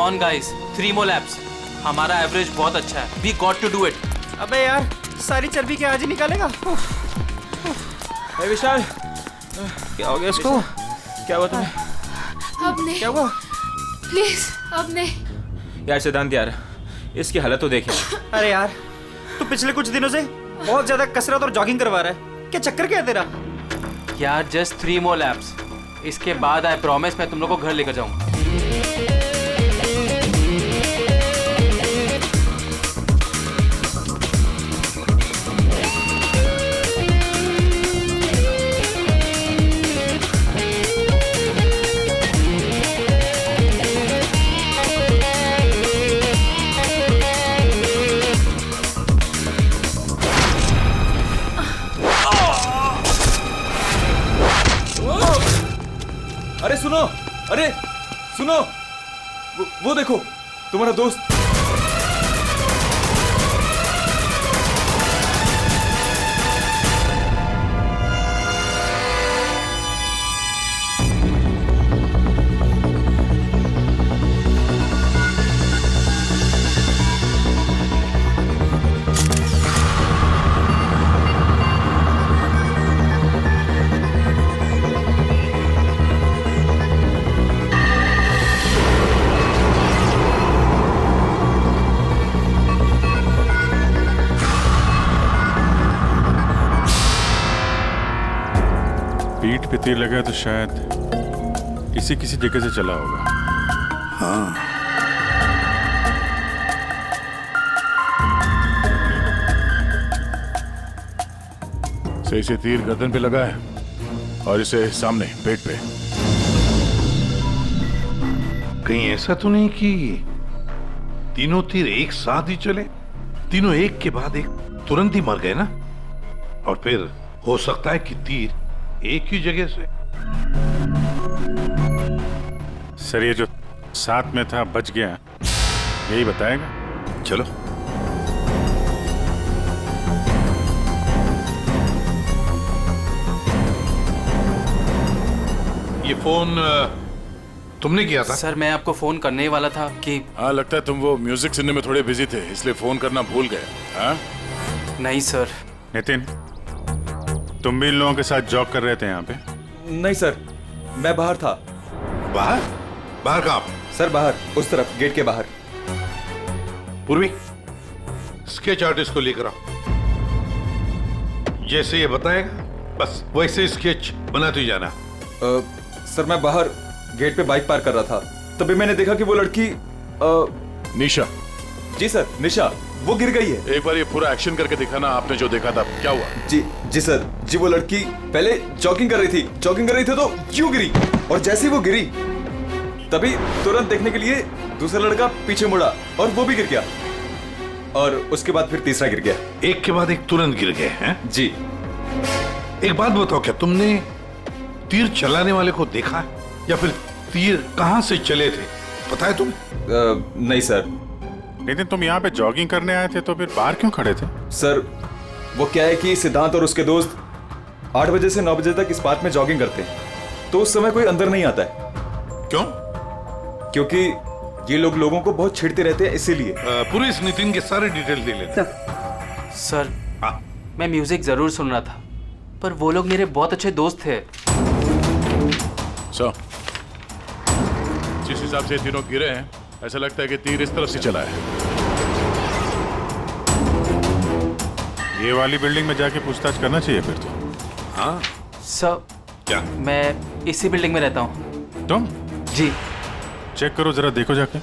On guys, 3 more laps. हमारा average बहुत अच्छा है. We got to do it. अबे यार, सारी चर्बी क्या आज ही निकालेगा? विशाल, क्या हो गया इसको? क्या हुआ तुम्हें? अब नहीं. क्या हुआ? प्लीज अब नहीं. यार सिद्धांत यार, इसकी हालत तो देखे. अरे यार, तू पिछले कुछ दिनों से बहुत ज्यादा कसरत और जॉगिंग करवा रहा है. क्या चक्कर क्या है तेरा? यार जस्ट 3 more laps. इसके बाद आई प्रॉमिस मैं तुम लोग को घर लेकर जाऊंगा. अरे सुनो, अरे सुनो, वो देखो तुम्हारा दोस्त. पीठ पे तीर लगा तो शायद इसी किसी जगह से चला होगा. हाँ. सही से तीर गर्दन पे लगा है और इसे सामने पेट पे. कहीं ऐसा तो नहीं कि तीनों तीर एक साथ ही चले? तीनों एक के बाद एक तुरंत ही मर गए ना? और फिर हो सकता है कि तीर एक ही जगह से. सर ये जो साथ में था बच गया, यही बताएगा. चलो. ये फोन तुमने किया था? सर मैं आपको फोन करने ही वाला था कि. हाँ, लगता है तुम वो म्यूजिक सुनने में थोड़े बिजी थे, इसलिए फोन करना भूल गए. हाँ? नहीं सर. नितिन, तुम भी इन लोगों के साथ जॉग कर रहे थे यहाँ पे? नहीं सर, मैं बाहर था. बाहर? बाहर कहाँ? सर बाहर, उस तरफ, गेट के बाहर. पूर्वी, स्केच आर्टिस्ट को लेकर आओ. जैसे ये बताएगा बस वैसे स्केच बनाते ही जाना. सर मैं बाहर गेट पे बाइक पार्क कर रहा था, तभी मैंने देखा कि वो लड़की निशा. जी सर, निशा, वो गिर गई है. एक बार ये पूरा एक्शन करके दिखाना, आपने जो देखा था. क्या हुआ? जी सर, जी वो लड़की पहले जॉगिंग कर रही थी तो यूं गिरी, और जैसे ही वो गिरी तभी तुरंत देखने के लिए दूसरा लड़का पीछे मुड़ा और वो भी गिर गया, और उसके बाद फिर तीसरा गिर गया. एक के बाद एक तुरंत गिर गए हैं? जी. एक बात बताओ, क्या तुमने तीर चलाने वाले को देखा है या फिर तीर कहां से चले थे, पता है तुम्हें? नहीं सर. नितिन, तुम यहाँ पे जॉगिंग करने आए थे तो फिर बाहर क्यों खड़े थे? सर वो क्या है कि सिद्धांत और उसके दोस्त 8 बजे से 9 बजे तक इस पार्क में जॉगिंग करते हैं, तो उस समय कोई अंदर नहीं आता है. क्यों? क्योंकि ये लोग लोगों को बहुत छेड़ते रहते हैं, इसीलिए. पूरी इस नितिन के सारे डिटेल दे लेते. सर हाँ. मैं म्यूजिक जरूर सुन रहा था, पर वो लोग मेरे बहुत अच्छे दोस्त थे. जिस हिसाब से तीनों गिरे हैं, ऐसा लगता है कि तीर इस तरफ से चला है. ये वाली बिल्डिंग में जाके पूछताछ करना चाहिए फिर तो. हाँ. सर क्या? मैं इसी बिल्डिंग में रहता हूँ. तुम जी. चेक करो जरा, देखो जाके.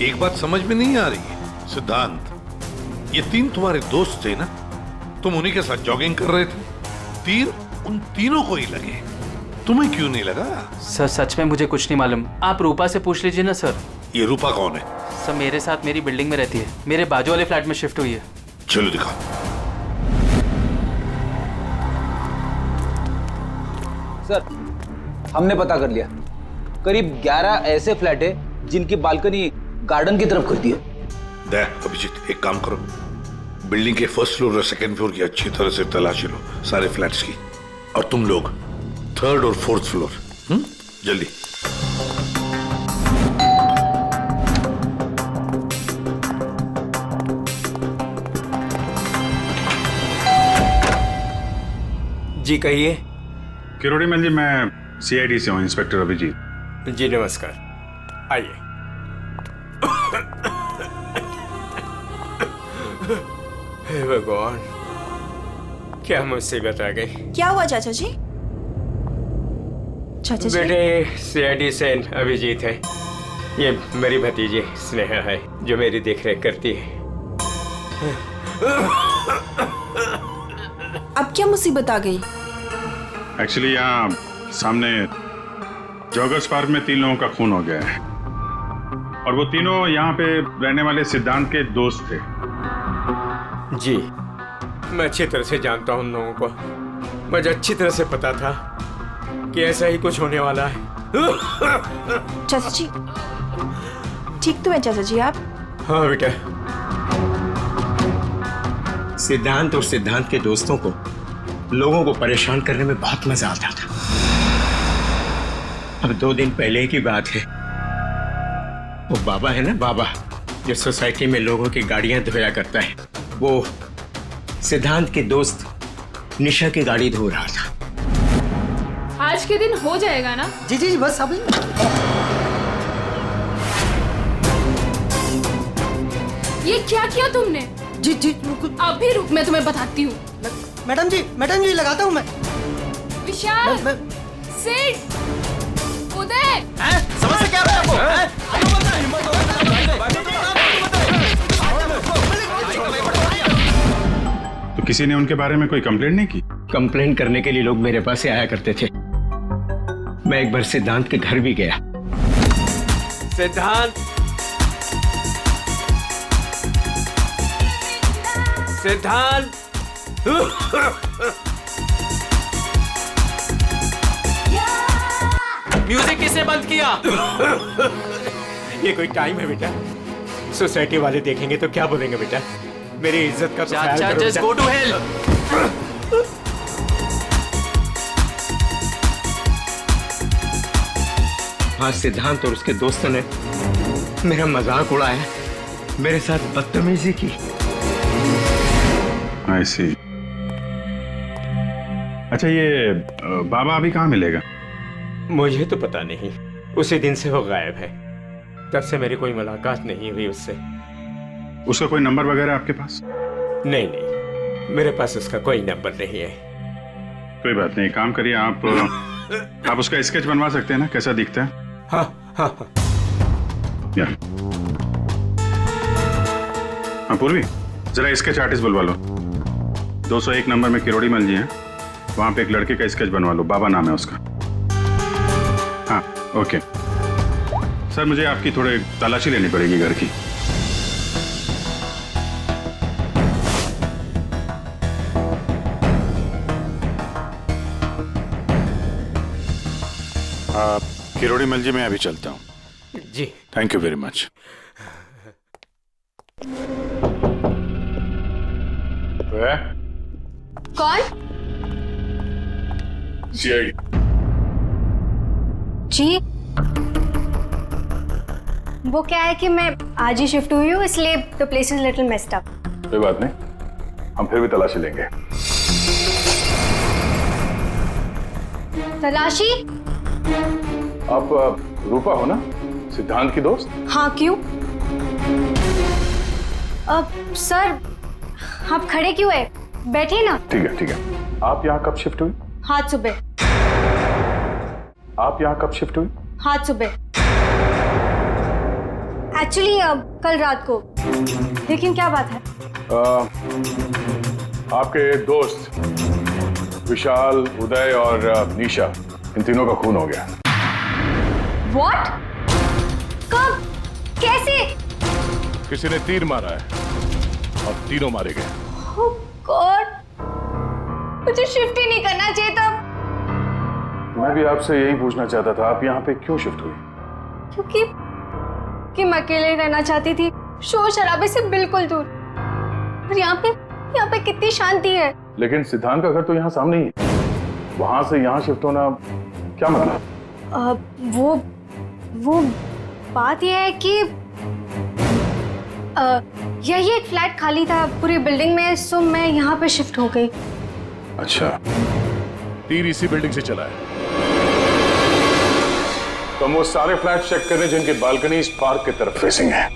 एक बात समझ में नहीं आ रही है सिद्धांत, ये तीन तुम्हारे दोस्त थे ना, तुम उन्हीं के साथ जॉगिंग कर रहे थे, तीर उन तीनों को ही लगे, तुम्हें क्यों नहीं लगा? सर सच में मुझे कुछ नहीं मालूम, आप रूपा से पूछ लीजिए ना सर. ये रूपा कौन है? सर मेरे साथ मेरी बिल्डिंग में रहती है, मेरे बाजू वाले फ्लैट में शिफ्ट हुई है. चलो दिखाओ. सर हमने पता कर लिया, करीब 11 ऐसे फ्लैट है जिनकी बालकनी गार्डन की तरफ करती है. देख अभिजीत, एक काम करो, बिल्डिंग के फर्स्ट फ्लोर और सेकंड फ्लोर की अच्छी तरह से तलाशी लो, सारे फ्लैट्स की, और तुम लोग थर्ड और फोर्थ फ्लोर. जल्दी. जी कहिए। किरोड़ी मल जी, मैं सीआईडी से हूँ, इंस्पेक्टर अभिजीत। जी नमस्कार, आइए। हे भगवान, क्या मुसीबत आ गई। क्या हुआ चाचा जी? चाचा जी बेटे, सीआईडी से अभिजीत है। ये मेरी भतीजी स्नेहा है जो मेरी देखरेख करती है। अब क्या मुसीबत आ गई? एक्चुअली यहाँ सामने जॉगर्स पार्क में 3 लोगों का खून हो गया है, और वो तीनों यहाँ पे रहने वाले सिद्धांत के दोस्त थे। जी, मैं अच्छी तरह से जानता हूँ उन लोगों को। मुझे अच्छी तरह से पता था कि ऐसा ही कुछ होने वाला है। चाचा जी ठीक तो है चाचा जी आप? हाँ बेटा। सिद्धांत और सिद्धांत के दोस्तों को लोगों को परेशान करने में बहुत मजा आता था। अब 2 दिन पहले की बात है, वो बाबा है ना, बाबा जो सोसाइटी में लोगों की गाड़ियां धोया करता है, वो सिद्धांत के दोस्त निशा की गाड़ी धो रहा था। आज के दिन हो जाएगा ना? जी जी जी बस अभी। ये क्या किया तुमने? जी जी अभी रुक, मैं तुम्हें बताती हूँ। मैडम जी लगाता हूँ मैं। विशाल, सिड, उदय, समझ क्या है आपको? तो किसी ने उनके बारे में कोई कंप्लेंट नहीं की? कंप्लेन करने के लिए लोग मेरे पास से आया करते थे। मैं एक बार सिद्धांत के घर भी गया। सिद्धांत, सिद्धांत, म्यूजिक किसने बंद किया? ये कोई टाइम है बेटा? सोसाइटी वाले देखेंगे तो क्या बोलेंगे बेटा? मेरी इज्जत का तो ख्याल चाचा, करो जस्ट बेटा। Go to hell. हाँ, सिद्धांत और उसके दोस्तों ने मेरा मजाक उड़ाया, मेरे साथ बदतमीजी की। I see। अच्छा, ये बाबा अभी कहाँ मिलेगा? मुझे तो पता नहीं, उसी दिन से वो गायब है। तब से मेरी कोई मुलाकात नहीं हुई उससे। उसका कोई नंबर वगैरह आपके पास? नहीं नहीं, मेरे पास उसका कोई नंबर नहीं है। कोई बात नहीं, काम करिए आप उसका स्केच बनवा सकते हैं ना, कैसा दिखता है? हाँ हाँ हाँ। या। हाँ पूर्वी, जरा स्केच आर्टिस्ट बुलवा लो। 201 नंबर में किरोड़ी मल जी हैं, वहां पे एक लड़के का स्केच बनवा लो, बाबा नाम है उसका। हाँ ओके सर, मुझे आपकी थोड़े तलाशी लेनी पड़ेगी घर की। किरोड़ी मल जी, मैं अभी चलता हूँ। जी थैंक यू वेरी मच। कौन? सीआईडी। जी, वो क्या है कि मैं आज ही शिफ्ट हुई हूँ, इसलिए the place is little messed up. कोई बात नहीं, हम फिर भी तलाशी लेंगे। तलाशी? आप रूपा हो ना, सिद्धांत की दोस्त? हाँ, क्यों? अब सर, आप खड़े क्यों है? बैठिए ना। ठीक है ठीक है। आप यहाँ कब शिफ्ट हुई? आज सुबह। आप यहाँ कब शिफ्ट हुई? आज सुबह। एक्चुअली कल रात को। लेकिन क्या बात है? आपके दोस्त विशाल, उदय और निशा, इन तीनों का खून हो गया। What? कब? कैसे? किसी ने तीर मारा है और तीनों मारे गए। Oh God! मुझे शिफ्ट ही नहीं करना चाहिए था। मैं भी आपसे यही पूछना चाहता था, आप यहाँ पे क्यों शिफ्ट हुई? क्योंकि मैं अकेले रहना चाहती थी, शोर शराबे से बिल्कुल दूर। और यहाँ पे कितनी शांति है। लेकिन सिद्धांत का घर तो यहाँ सामने ही है, वहां से यहाँ शिफ्ट होना क्या मतलब? वो बात यह है कि यही एक फ्लैट खाली था पूरी बिल्डिंग में, सो मैं यहाँ पे शिफ्ट हो गई। अच्छा, तीर इसी बिल्डिंग से चला है। तुम वो सारे फ्लैट चेक करने जिनकी बालकनी इस पार्क की तरफ फेसिंग है।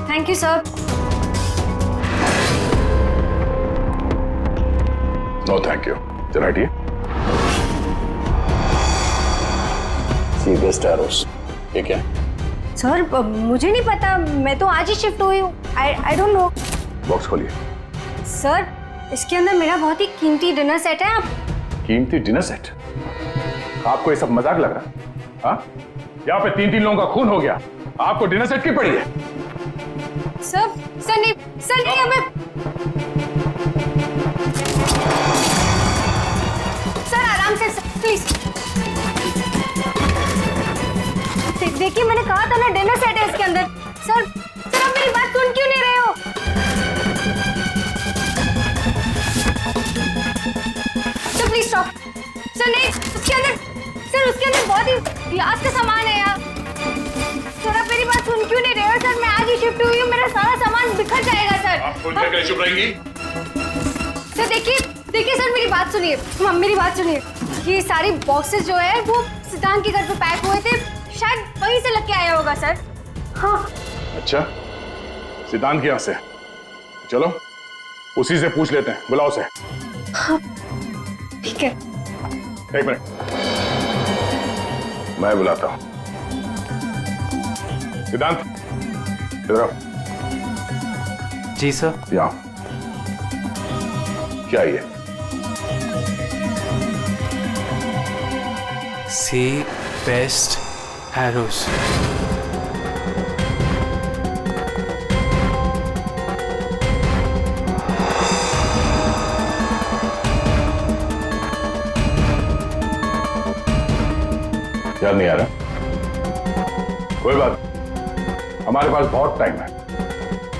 Thank you sir. No thank you. चल हटिए। See best arrows. ये क्या है? सर मुझे नहीं पता, मैं तो आज ही शिफ्ट हुई हूँ। I don't know. बॉक्स खोलिए। सर इसके अंदर मेरा बहुत ही कीमती डिनर सेट है। आप कीमती डिनर सेट? आपको ये सब मजाक लग रहा है? हाँ? यहाँ पे 3-3 लोगों का खून हो गया, आपको डिनर सेट की पड़ी है? सर सर नहीं हमें। सर आराम से प्लीज। देखिए मैंने कहा था ना डिनर सेट है इसके अंदर। सर आप मेरी बात सुन क्यों नहीं रहे हो? Sir please stop. सर नहीं, उसके अंदर बहुत ही ग्लास का सामान है यार। सर आप मेरी बात सुन क्यों नहीं रहे हो? सर मैं आज ही शिफ्ट हुई हूँ, मेरा सारा सामान बिखर जाएगा सर। आप फोन करके चुप रहेंगी? सर देखिए सर मेरी बात सुनिए। मेरी बात सुनिए। ये सारी बॉक्सेस जो है वो सिद्धांत के घर पे पैक हुए थे, शायद वहीं से लग के आया होगा सर। हाँ। अच्छा, सिद्धांत के यहाँ से? चलो उसी से पूछ लेते हैं, बुलाओ से। हाँ ठीक है। एक मिनट, मैं बुलाता हूं। सिद्धांत इधर आओ। जी सर। यहाँ क्या ये? सी बेस्ट एरोस। याद नहीं आ रहा? कोई बात, हमारे पास बहुत टाइम है।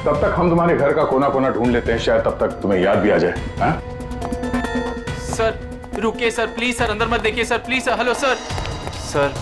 तब तक हम तुम्हारे घर का कोना कोना ढूंढ लेते हैं, शायद तब तक तुम्हें याद भी आ जाए। हाँ? सर रुकिए सर, प्लीज सर, अंदर मत देखिए sir, please sir. Hello sir. Sir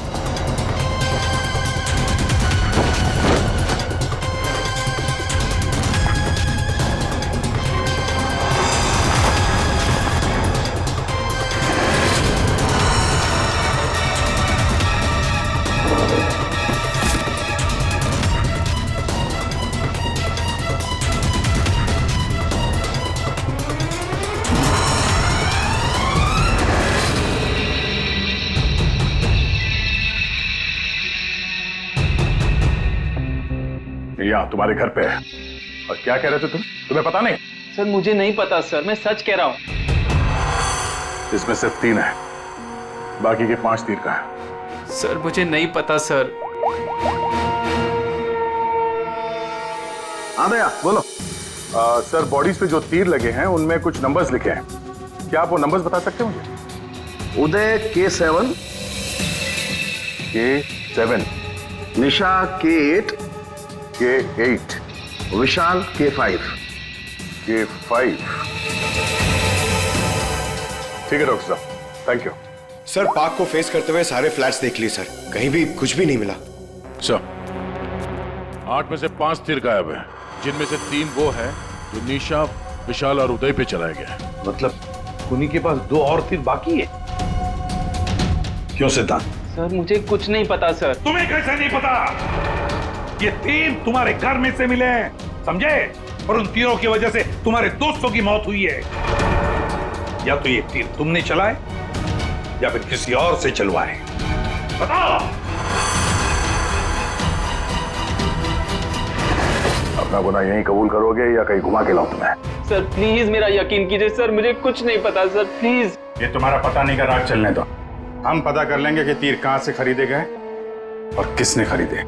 यहाँ तुम्हारे घर पे है। और क्या कह रहे थे तुम? तुम्हें पता नहीं? सर मुझे नहीं पता सर, मैं सच कह रहा हूँ। इसमें सिर्फ 3 है, बाकी के 5 तीर का है। सर मुझे नहीं पता सर। हाँ भैया बोलो। सर बॉडीज पे जो तीर लगे हैं उनमें कुछ नंबर्स लिखे हैं, क्या आप वो नंबर्स बता सकते हैं मुझे? उदय K7, K7, निशा K8, K8, विशाल K5। K5। ठीक है डॉक्टर साहब, थैंक यू। सर पार्क को फेस करते हुए सारे फ्लैट्स देख लिए सर, कहीं भी कुछ भी नहीं मिला। सर 8 में से 5 तीर गायब है, जिनमें से 3 वो है जो निशा, विशाल और उदय पे चलाया गया है। मतलब उन्हीं के पास 2 और तीर बाकी है। क्यों सिद्धांत? सर मुझे कुछ नहीं पता सर। तुम्हें कैसे नहीं पता? ये तीर तुम्हारे घर में से मिले हैं, समझे? और उन तीरों की वजह से तुम्हारे दोस्तों की मौत हुई है। या तो ये तीर तुमने चलाए या फिर किसी और से चलवाए, बताओ। अपना गुनाह यहीं कबूल करोगे या कहीं घुमा के लाऊं तुम्हें? सर प्लीज मेरा यकीन कीजिए सर, मुझे कुछ नहीं पता सर, प्लीज। ये तुम्हारा पता नहीं का राग चलने दो, हम पता कर लेंगे कि तीर कहां से खरीदे गए और किसने खरीदे।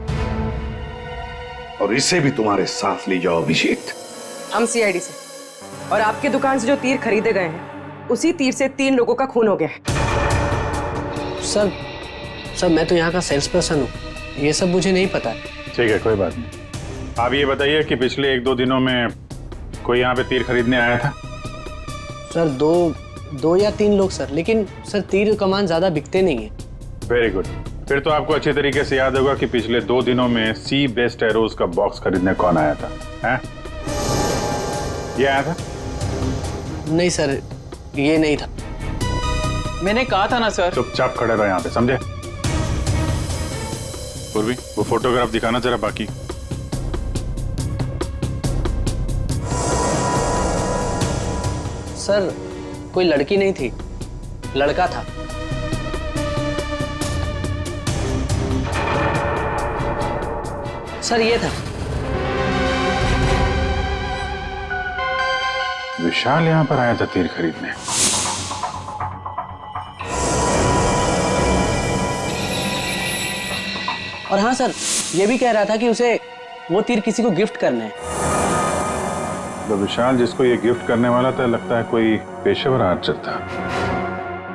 और इसे भी तुम्हारे साथ ले जाओ अभिषेक। हम सीआईडी से, और आपकी दुकान से जो तीर खरीदे गए हैं उसी तीर से 3 लोगों का खून हो गया है। सर मैं तो यहाँ का सेल्स पर्सन हूँ, ये सब मुझे नहीं पता है। ठीक है, कोई बात नहीं। आप ये बताइए कि पिछले 1-2 दिनों में कोई यहाँ पे तीर खरीदने आया था? सर दो या 3 लोग सर, लेकिन सर तीर कमान ज्यादा बिकते नहीं है। Very good. फिर तो आपको अच्छी तरीके से याद होगा कि पिछले 2 दिनों में सी बेस्ड एरोज का बॉक्स खरीदने कौन आया था? हैं? ये आया था? नहीं सर, ये नहीं था। मैंने कहा था ना सर। चुपचाप खड़े रहो यहाँ पे, समझे? पूर्वी, वो फोटोग्राफ दिखाना जरा बाकी। सर कोई लड़की नहीं थी, लड़का था। सर ये था। विशाल यहाँ पर आया था तीर खरीदने। और हाँ सर, ये भी कह रहा था कि उसे वो तीर किसी को गिफ्ट करने हैं। तो विशाल जिसको ये गिफ्ट करने वाला था, लगता है कोई पेशेवर आर्चर था।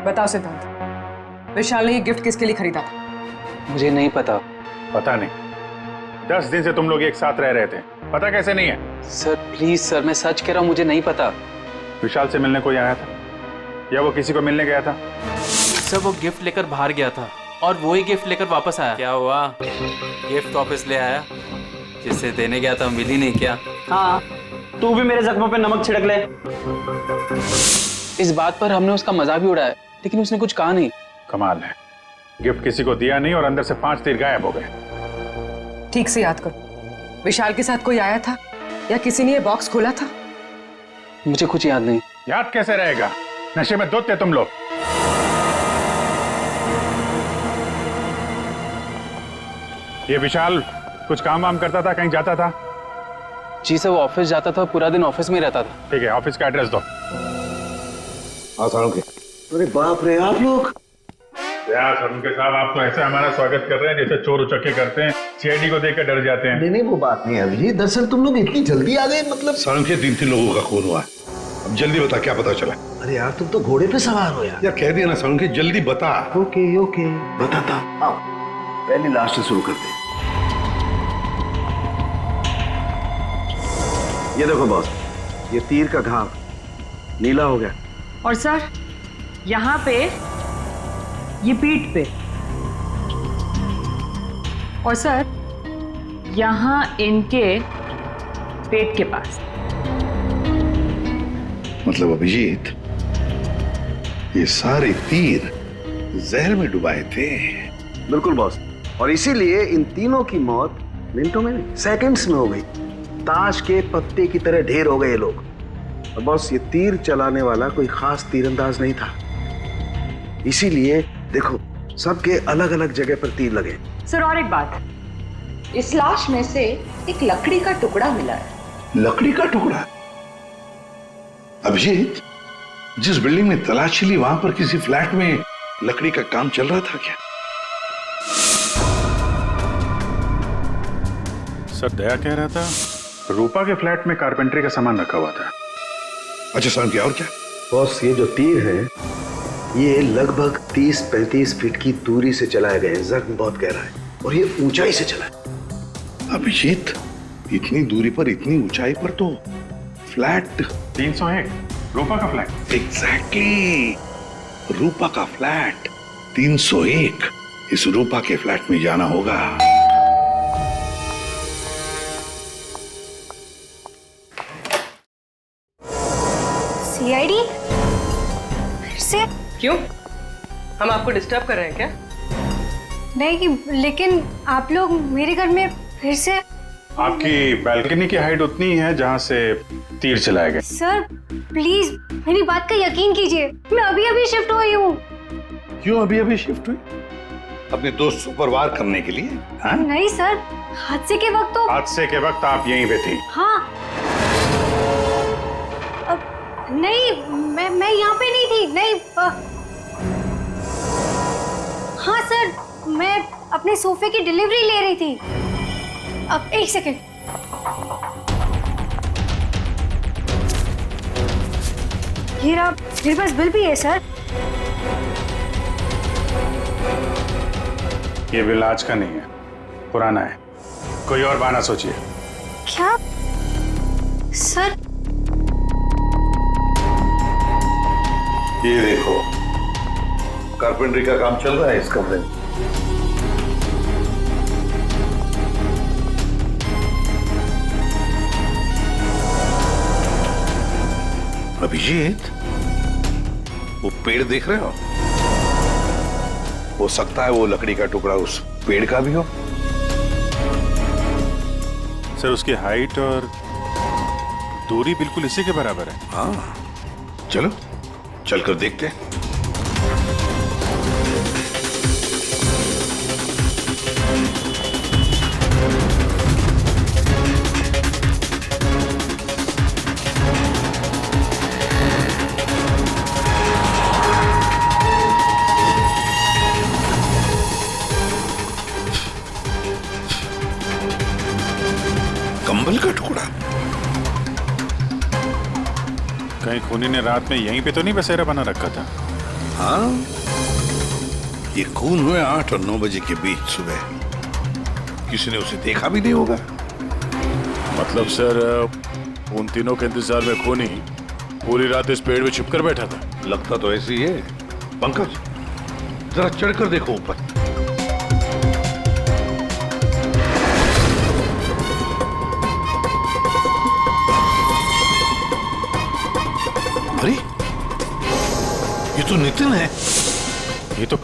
बताओ सिद्धांत, विशाल ने ये गिफ्ट किसके लिए खरीदा था? मुझे नहीं पता। पता नहीं? 10 दिन से तुम लोग एक साथ रह रहे थे, पता कैसे नहीं है? सर प्लीज सर, मैं सच कह रहा हूँ, मुझे नहीं पता। विशाल से मिलने कोई आया था या वो किसी को मिलने गया था? सर वो गिफ्ट लेकर बाहर गया था और वो ही गिफ्ट लेकर वापस आया। क्या हुआ? गिफ्ट वापस ले आया? जिसे देने गया था मिली नहीं क्या? हाँ, तू भी मेरे जख्मों पे नमक छिड़क ले। इस बात पर हमने उसका मजाक भी उड़ाया, लेकिन उसने कुछ कहा नहीं। कमाल है, गिफ्ट किसी को दिया नहीं और अंदर से 5 तीर गायब हो गए। ठीक से याद करो, विशाल के साथ कोई आया था या किसी ने ये बॉक्स खोला था? मुझे कुछ याद नहीं। याद कैसे रहेगा? नशे में धुत थे तुम लोग। ये विशाल कुछ काम वाम करता था, कहीं जाता था? जी सर, वो ऑफिस जाता था, पूरा दिन ऑफिस में रहता था। ठीक है, ऑफिस का एड्रेस दो। अरे बाप रे, आप लोग! उनके साहब आपको ऐसे हमारा स्वागत कर रहे हैं जैसे चोर उचक्के करते हैं, सीआईडी को देखकर डर जाते हैं। नहीं, वो बात नहीं है अभिजीत। दरअसल तुम लोग इतनी जल्दी आ गए, मतलब सालुंखे 3 लोगों का खून हुआ है। अब जल्दी बता, क्या पता चला? अरे यार, तुम तो घोड़े पे सवार हो यार। कह दिया ना सालुंखे, जल्दी बता। ओके बताता। आओ, पहले लास्ट से शुरू करते हैं। ये देखो बॉस, ये तीर का घाव नीला हो गया। और सर यहाँ पे, ये पीठ पे, और सर यहाँ इनके पेट के पास। मतलब अभिजीत, ये सारे तीर जहर में डुबाए थे। बिल्कुल बॉस, और इसीलिए इन तीनों की मौत मिनटों में नहीं, सेकंड्स में हो गई। ताश के पत्ते की तरह ढेर हो गए ये लोग। और बॉस, ये तीर चलाने वाला कोई खास तीरंदाज नहीं था, इसीलिए देखो सबके अलग अलग जगह पर तीर लगे। सर और एक बात, इस लाश में से एक लकड़ी का टुकड़ा मिला है। लकड़ी का टुकड़ा? अभिजीत, जिस बिल्डिंग में तलाशी ली वहां पर किसी फ्लैट में लकड़ी का काम चल रहा था क्या? सर दया कह रहा था रूपा के फ्लैट में कारपेंटरी का सामान रखा हुआ था। अच्छा सर, क्या और क्या? बॉस, ये जो तीर है ये लगभग 30-35 फीट की दूरी से चलाए गए हैं। जख्म बहुत गहरा है और ये ऊंचाई से चला है। अभिजीत, इतनी दूरी पर, इतनी ऊंचाई पर तो फ्लैट 301 रूपा का फ्लैट। एग्जैक्टली, रूपा का फ्लैट 301। इस रूपा के फ्लैट में जाना होगा। सीआईडी? फिर से? क्यों? हम आपको डिस्टर्ब कर रहे हैं क्या? नहीं, लेकिन आप लोग मेरे घर में फिर से। आपकी बालकनी की हाइट उतनी है जहां से तीर चलाए गए। सर प्लीज मेरी बात का यकीन कीजिए, मैं अभी अभी शिफ्ट हुई हूँ। क्यों अभी अभी शिफ्ट हुई? अपने दोस्त को परवार करने के लिए? हाँ? नहीं सर, हादसे के वक्त तो। हादसे के वक्त आप यहीं पे थी? हाँ। नहीं, मैं यहाँ पे नहीं थी। नहीं हाँ सर, मैं अपने सोफे की डिलीवरी ले रही थी। अब एक सेकंड। ये रहा, मेरे पास बिल भी है सर। ये बिल आज का नहीं है, पुराना है। कोई और बहाना सोचिए। क्या सर? ये देखो, कारपेंटरी का काम चल रहा है इस कमरे में। अभिजीत, वो पेड़ देख रहे हो सकता है वो लकड़ी का टुकड़ा उस पेड़ का भी हो। सर उसकी हाइट और दूरी बिल्कुल इसी के बराबर है। हाँ, चलो चलकर देखते हैं। कंबल का टुकड़ा। कहीं खूनी ने रात में यहीं पे तो नहीं बसेरा बना रखा था? हाँ, ये खून हुए 8 और 9 बजे के बीच सुबह। किसी ने उसे देखा भी नहीं होगा। मतलब सर उन तीनों के इंतजार में खूनी पूरी रात इस पेड़ में छुपकर बैठा था। लगता तो ऐसे ही है। पंकज, जरा चढ़कर देखो ऊपर। अरे, ये तो नितिन है। ये तो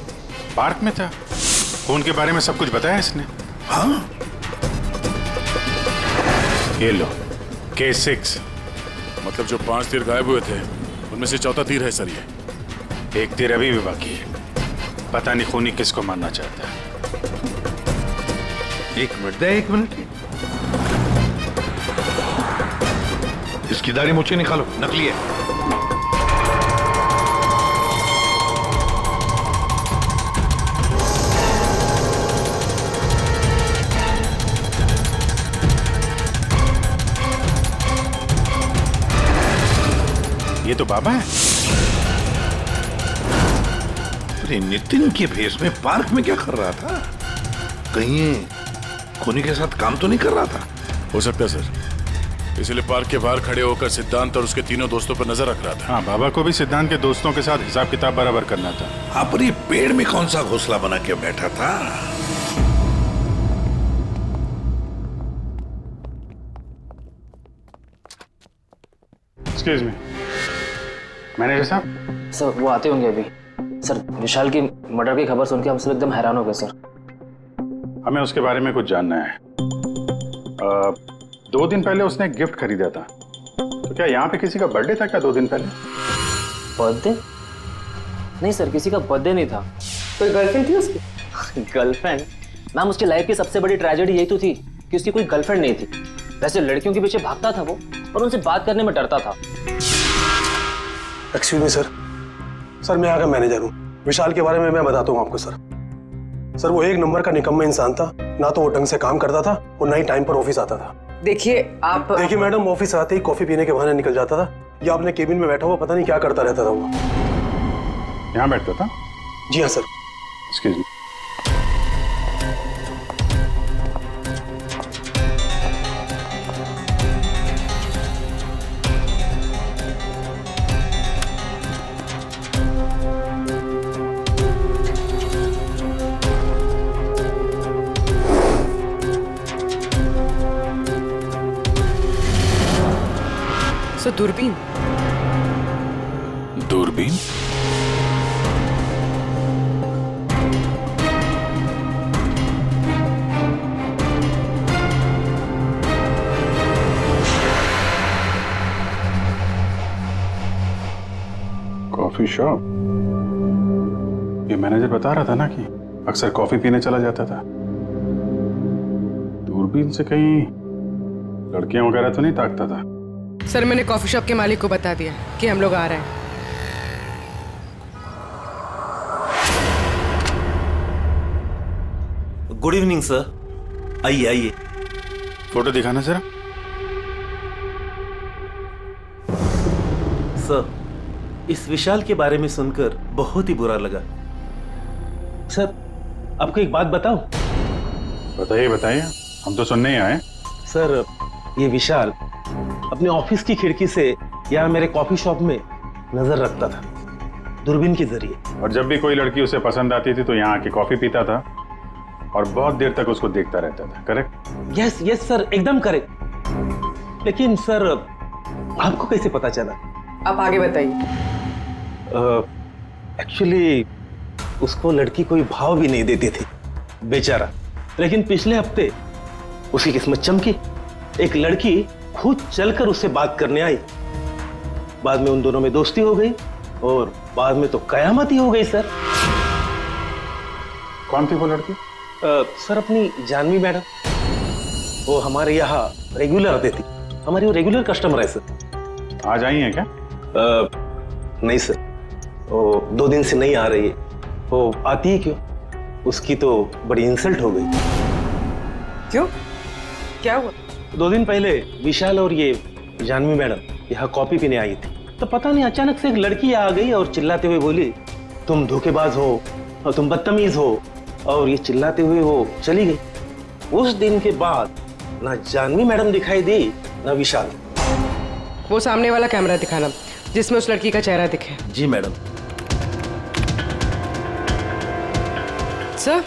पार्क में था। खून के बारे में सब कुछ बताया इसने। हाँ, ये लो K6। मतलब जो 5 तीर गायब हुए थे उनमें से चौथा तीर है सर। ये एक तीर अभी भी बाकी है। पता नहीं खूनी किसको मारना चाहता है। 1 मिनट दे, 1 मिनट। इसकी दाढ़ी मूछें निकालो, नकली है। ये तो बाबा है। अरे नितिन के भेष में पार्क में क्या कर रहा था? कहीं ये खूनी के साथ काम तो नहीं कर रहा था? हो सकता है सर, इसलिए पार्क के बाहर खड़े होकर सिद्धांत और उसके तीनों दोस्तों पर नजर रख रहा था। हाँ, बाबा को भी सिद्धांत के दोस्तों के साथ हिसाब किताब बराबर करना था। हाँ, पर ये पेड़ में कौन सा घोंसला बना के बैठा था? एक्सक्यूज मी, मैनेजर साहब। सर वो आते होंगे अभी। सर विशाल की मर्डर की खबर सुन के हम सब एकदम हैरान हो गए सर। हमें उसके बारे में कुछ जानना है। 2 दिन पहले उसने एक गिफ्ट खरीदा था, तो क्या यहाँ पे किसी का बर्थडे था क्या 2 दिन पहले? बर्थडे? नहीं सर, किसी का बर्थडे नहीं था। कोई गर्लफ्रेंड थी उसकी? गर्लफ्रेंड? मैम उसकी लाइफ की सबसे बड़ी ट्रेजेडी यही तो थी कि उसकी कोई गर्लफ्रेंड नहीं थी। वैसे लड़कियों के पीछे भागता था वो, और उनसे बात करने में डरता था। एक्सक्यूज मी सर, मैं यहाँ का मैनेजर हूँ। विशाल के बारे में मैं बताता हूँ आपको सर। वो 1 नंबर का निकम्मा इंसान था। ना तो वो ढंग से काम करता था और ना ही टाइम पर ऑफिस आता था। देखिए मैडम, ऑफिस आते ही कॉफी पीने के बहाने निकल जाता था या अपने केबिन में बैठा हुआ पता नहीं क्या करता रहता था वो। यहाँ बैठता था? जी हाँ सर। Excuse me. दूरबीन? दूरबीन? Coffee shop? ये मैनेजर बता रहा था ना कि अक्सर कॉफी पीने चला जाता था। दूरबीन से कहीं लड़कियां वगैरह तो नहीं ताकता था? सर मैंने कॉफी शॉप के मालिक को बता दिया कि हम लोग आ रहे हैं। गुड इवनिंग सर, आइए आइए। फोटो दिखाना जरा। सर, इस विशाल के बारे में सुनकर बहुत ही बुरा लगा। सर, आपको एक बात बताऊं? बताइए बताइए, हम तो सुनने ही आए। सर, ये विशाल अपने ऑफिस की खिड़की से यहाँ मेरे कॉफी शॉप में नजर रखता था, दूरबीन के जरिए। और जब भी कोई लड़की उसे पसंद आती थी तो यहाँ आके कॉफी पीता था और बहुत देर तक उसको देखता रहता था। करेक्ट? यस यस सर, एकदम करेक्ट। लेकिन सर, आपको कैसे पता चला? आप आगे बताइए। एक्चुअली उसको लड़की कोई भाव भी नहीं देती थी, बेचारा। लेकिन पिछले हफ्ते उसकी किस्मत चमकी। एक लड़की खुद चलकर उससे बात करने आई। बाद में उन दोनों में दोस्ती हो गई और बाद में तो कयामत ही हो गई सर। कौन थी वो लड़की? सर, अपनी जानवी मैडम। वो हमारे यहाँ रेगुलर आती थी, हमारी वो रेगुलर कस्टमर है सर। आज आई है क्या? नहीं सर, वो 2 दिन से नहीं आ रही है। वो आती है क्यों? उसकी तो बड़ी इंसल्ट हो गई। क्यों? क्या हुआ? 2 दिन पहले विशाल और ये जानवी मैडम यहाँ कॉफी पीने आई थी, तो पता नहीं अचानक से एक लड़की आ गई और चिल्लाते हुए बोली, तुम धोखेबाज हो और तुम बदतमीज हो, और ये चिल्लाते हुए वो चली गई। उस दिन के बाद ना जानवी मैडम दिखाई दी ना विशाल। वो सामने वाला कैमरा दिखाना जिसमें उस लड़की का चेहरा दिखे। जी मैडम। सर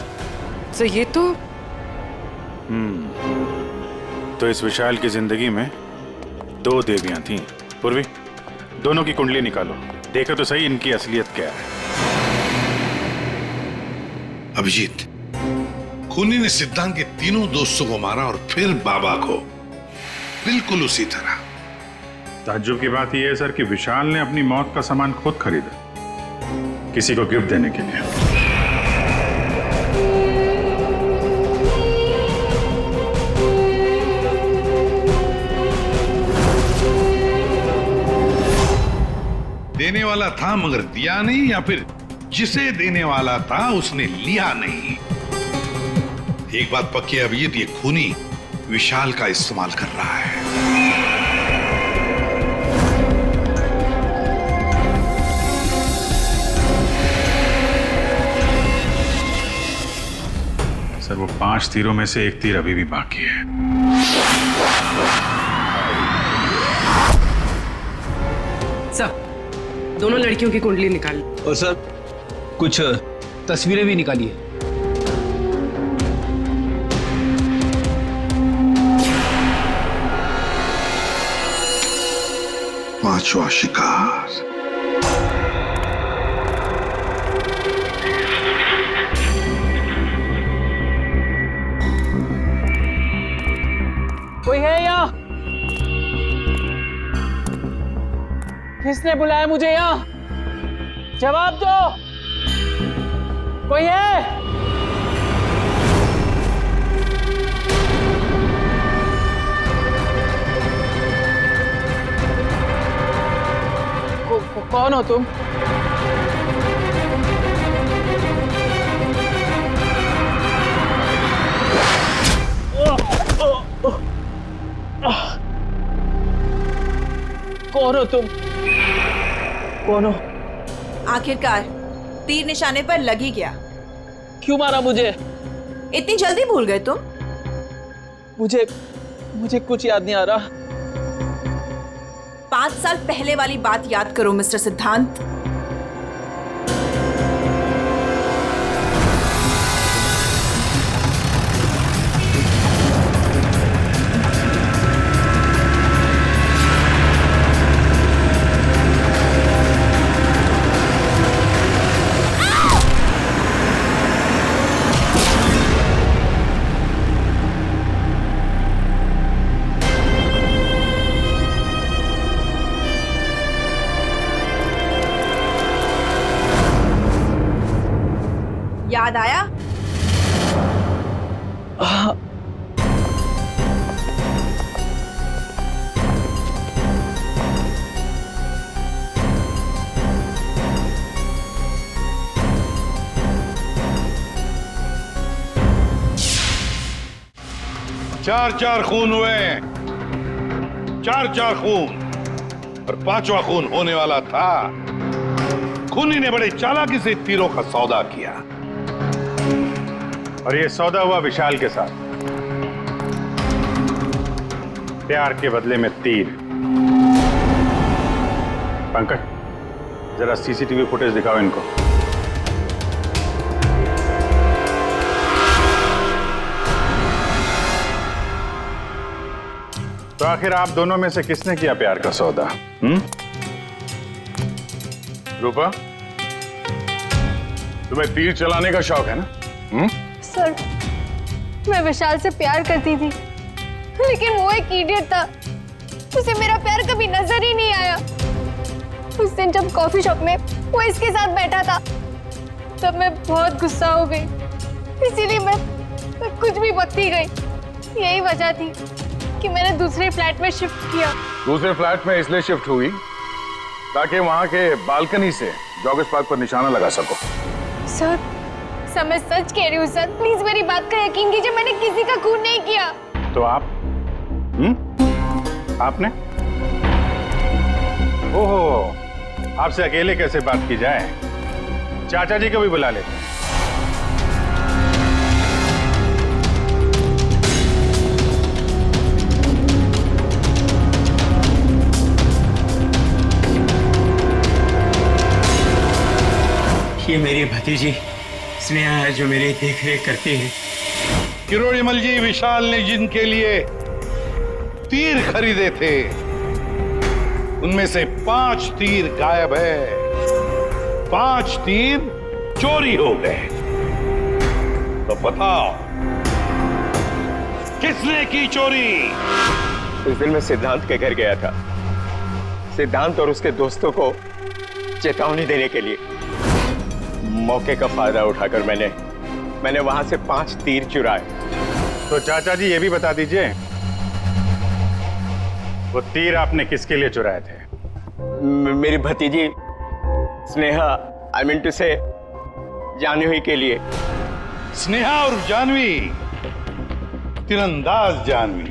ये तो इस विशाल की जिंदगी में 2 देवियां थीं। पूर्वी, दोनों की कुंडली निकालो, देखो तो सही इनकी असलियत क्या है। अभिजीत, खूनी ने सिद्धांत के तीनों दोस्तों को मारा और फिर बाबा को, बिल्कुल उसी तरह। ताज्जुब की बात यह है सर कि विशाल ने अपनी मौत का सामान खुद खरीदा, किसी को गिफ्ट देने के लिए। देने वाला था मगर दिया नहीं, या फिर जिसे देने वाला था उसने लिया नहीं। एक बात पक्की है अभिजीत, ये खूनी विशाल का इस्तेमाल कर रहा है। सर, वो 5 तीरों में से 1 तीर अभी भी बाकी है। सर, दोनों लड़कियों की कुंडली निकाली। और सर, कुछ तस्वीरें भी निकाली है। पांचवा शिकार। कोई है यहाँ? किसने बुलाया मुझे यहाँ? जवाब दो। कोई है? कौन हो तुम? कौन हो तुम? कौन हो? आखिरकार तीर निशाने पर लग ही गया। क्यों मारा मुझे? इतनी जल्दी भूल गए तुम? मुझे कुछ याद नहीं आ रहा। 5 साल पहले वाली बात याद करो मिस्टर सिद्धांत। याद आया? चार खून हुए, 4 खून, और 5वां खून होने वाला था। खूनी ने बड़े चालाकी से तीरों का सौदा किया। और ये सौदा हुआ विशाल के साथ, प्यार के बदले में तीर। पंकज, जरा सीसीटीवी फुटेज दिखाओ इनको। तो आखिर आप दोनों में से किसने किया प्यार का सौदा? रूपा, तुम्हें तीर चलाने का शौक है ना? सर, मैं विशाल से प्यार करती थी, लेकिन वो एक इडियट था। उसे मेरा प्यार कभी नजर ही नहीं आया। उस दिन जब कॉफी शॉप में वो इसके साथ बैठा था, तब मैं बहुत गुस्सा हो गई, इसीलिए मैं कुछ भी बकती गई। यही वजह थी कि मैंने दूसरे फ्लैट में शिफ्ट किया। दूसरे फ्लैट में इसलिए शिफ्ट हुई ताकि वहां के बालकनी से जॉगर्स पार्क पर निशाना लगा सको। सर, मैं सच कह रही हूँ सर, प्लीज मेरी बात का यकीन कीजिए, मैंने किसी का खून नहीं किया। तो आप? आपने? ओहो, आपसे अकेले कैसे बात की जाए? चाचा जी को भी बुला लेते हैं। ये मेरी भतीजी स्नेहा है जो मेरी देख रेख करती है। किरोड़ीमल जी, विशाल ने जिनके लिए तीर खरीदे थे उनमें से 5 तीर गायब है। 5 तीर चोरी हो गए। तो बताओ, किसने की चोरी? उस दिन मैं सिद्धांत के घर गया था, सिद्धांत और उसके दोस्तों को चेतावनी देने के लिए। मौके का फायदा उठाकर मैंने वहां से 5 तीर चुराए। तो चाचा जी, ये भी बता दीजिए, वो तीर आपने किसके लिए चुराए थे? मेरी भतीजी स्नेहा, आई मीन टू से जानवी के लिए। स्नेहा और जानवी, तीरंदाज जानवी,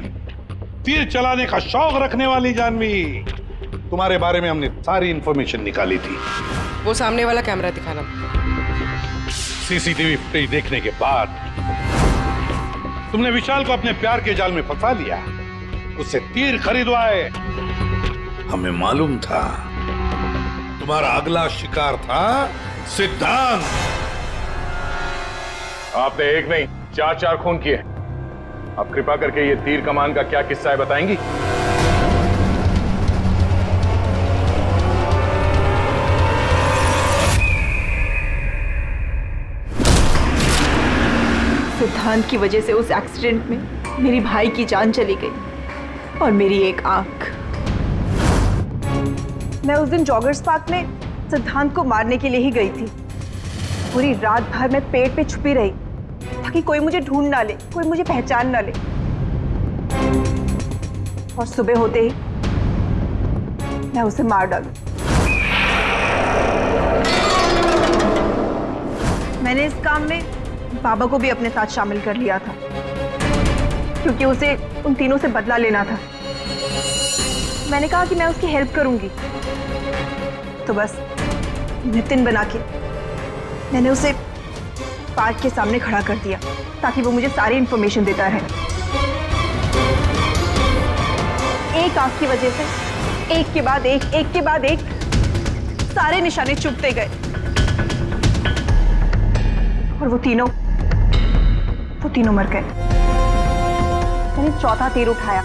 तीर चलाने का शौक रखने वाली जानवी। तुम्हारे बारे में हमने सारी इंफॉर्मेशन निकाली थी। वो सामने वाला कैमरा दिखाना। सीसीटीवी फुटेज देखने के बाद तुमने विशाल को अपने प्यार के जाल में फंसा लिया, उससे तीर खरीदवाए। हमें मालूम था तुम्हारा अगला शिकार था सिद्धांत। आपने एक नहीं 4 खून किए। आप कृपा करके ये तीर कमान का क्या किस्सा है बताएंगी? सिद्धांत की वजह से उस एक्सीडेंट में मेरी भाई की जान चली गई और मेरी एक आंख। मैं उस दिन जॉगर्स पार्क में सिद्धांत को मारने के लिए ही गई थी। पूरी रात भर मैं पेड़ पे छुपी रही ताकि कोई मुझे ढूंढ ना ले, कोई मुझे पहचान ना ले। और सुबह होते ही मैं उसे मार डालूं। मैंने इस काम में बाबा को भी अपने साथ शामिल कर लिया था क्योंकि उसे उन तीनों से बदला लेना था। मैंने कहा कि मैं उसकी हेल्प करूंगी, तो बस नितिन बना के मैंने उसे पार्क के सामने खड़ा कर दिया ताकि वो मुझे सारी इंफॉर्मेशन देता रहे। एक आंख की वजह से एक के बाद एक सारे निशाने चुभते गए और वो तीनों मर गए। मैंने चौथा तीर उठाया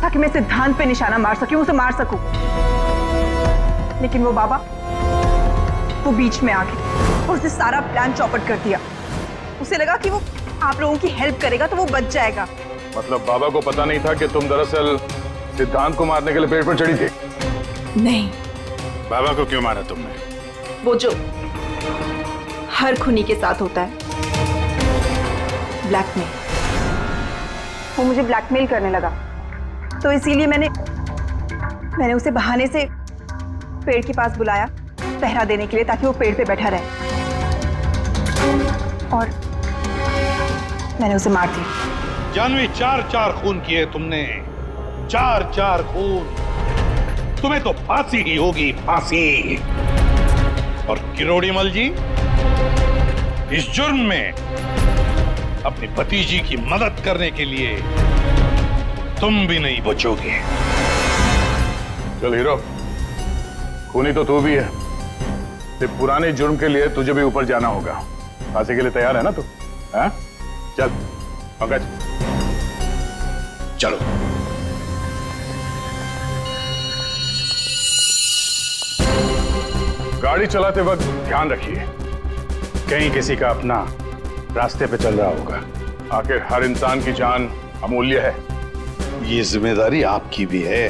ताकि मैं सिद्धांत पे निशाना मार सकूं, उसे मार सकूं। लेकिन वो बाबा वो बीच में आ गए और उसने सारा प्लान चौपट कर दिया। उसे लगा कि वो आप लोगों की हेल्प करेगा तो वो बच जाएगा। मतलब बाबा को पता नहीं था कि तुम दरअसल सिद्धांत को मारने के लिए पेड़ पर चढ़ी थी? नहीं। बाबा को क्यों मारा तुमने? वो जो हर खूनी के साथ होता है, ब्लैकमेल। वो मुझे ब्लैकमेल करने लगा, तो इसीलिए मैंने उसे बहाने से पेड़ के पास बुलाया पहरा देने के लिए ताकि वो पेड़ पे बैठा रहे, और मैंने उसे मार दिया। जानवी, 4 खून किए तुमने, 4 खून। तुम्हें तो फांसी ही होगी, फांसी। और किरोड़ीमल जी, इस जुर्म में अपनी भतीजी की मदद करने के लिए तुम भी नहीं बचोगे। चल हीरो, खूनी तो तू भी है, सिर्फ पुराने जुर्म के लिए तुझे भी ऊपर जाना होगा। फांसी के लिए तैयार है ना तू? हाँ? चल पंकज, चलो। गाड़ी चलाते वक्त ध्यान रखिए, कहीं किसी का अपना रास्ते पे चल रहा होगा। आखिर हर इंसान की जान अमूल्य है। ये जिम्मेदारी आपकी भी है।